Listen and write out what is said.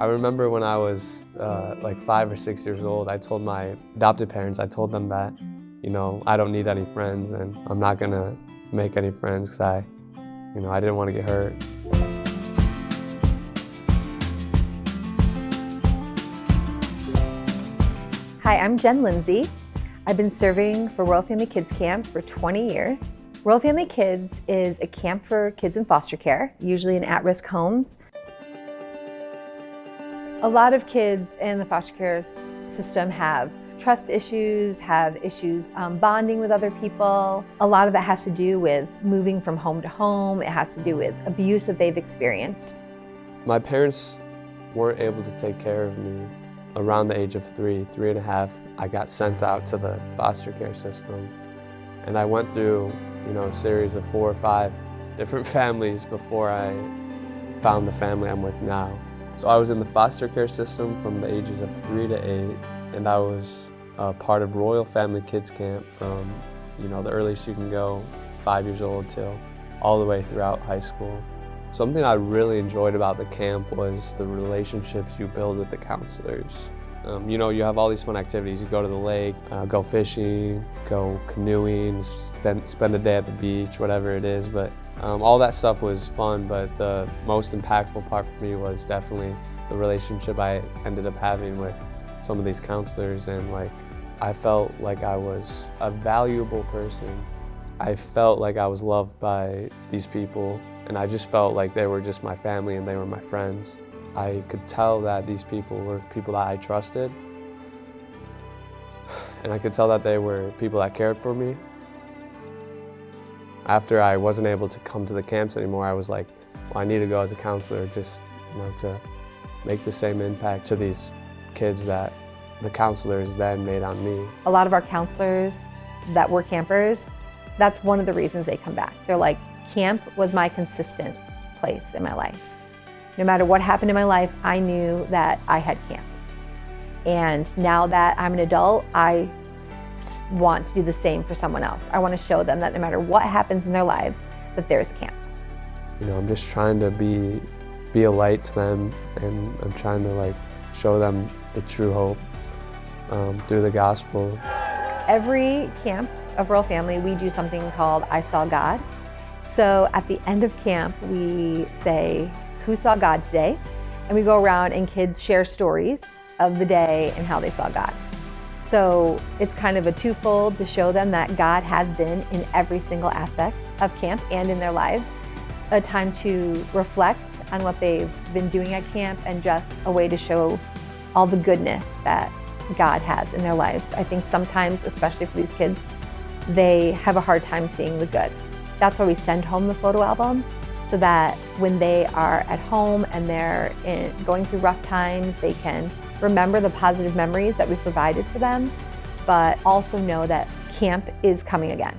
I remember when I was like 5 or 6 years old, I told my adopted parents, I told them that, I don't need any friends and I'm not gonna make any friends because I didn't want to get hurt. Hi, I'm Jen Lindsay. I've been serving for Royal Family Kids Camp for 20 years. Royal Family Kids is a camp for kids in foster care, usually in at-risk homes. A lot of kids in the foster care system have trust issues, have issues bonding with other people. A lot of that has to do with moving from home to home. It has to do with abuse that they've experienced. My parents weren't able to take care of me. Around the age of 3 and a half, I got sent out to the foster care system. And I went through, a series of 4 or 5 different families before I found the family I'm with now. So I was in the foster care system from the ages of 3 to 8, and I was part of Royal Family Kids Camp from, the earliest you can go, 5 years old till all the way throughout high school. Something I really enjoyed about the camp was the relationships you build with the counselors. You have all these fun activities. You go to the lake, go fishing, go canoeing, spend a day at the beach, whatever it is. But all that stuff was fun, but the most impactful part for me was definitely the relationship I ended up having with some of these counselors. And I felt like I was a valuable person. I felt like I was loved by these people, and I just felt like they were just my family and they were my friends. I could tell that these people were people that I trusted, and I could tell that they were people that cared for me. After I wasn't able to come to the camps anymore, I was like, well, I need to go as a counselor just, to make the same impact to these kids that the counselors then made on me. A lot of our counselors that were campers, that's one of the reasons they come back. They're like, camp was my consistent place in my life. No matter what happened in my life, I knew that I had camp. And now that I'm an adult, I want to do the same for someone else. I want to show them that no matter what happens in their lives, that there's camp. I'm just trying to be a light to them, and I'm trying to show them the true hope through the gospel. Every camp of Royal Family, we do something called I Saw God. So at the end of camp, we say, who saw God today? And we go around and kids share stories of the day and how they saw God. So it's kind of a twofold to show them that God has been in every single aspect of camp and in their lives. A time to reflect on what they've been doing at camp, and just a way to show all the goodness that God has in their lives. I think sometimes, especially for these kids, they have a hard time seeing the good. That's why we send home the photo album, so that when they are at home and they're going through rough times, they can remember the positive memories that we provided for them, but also know that camp is coming again.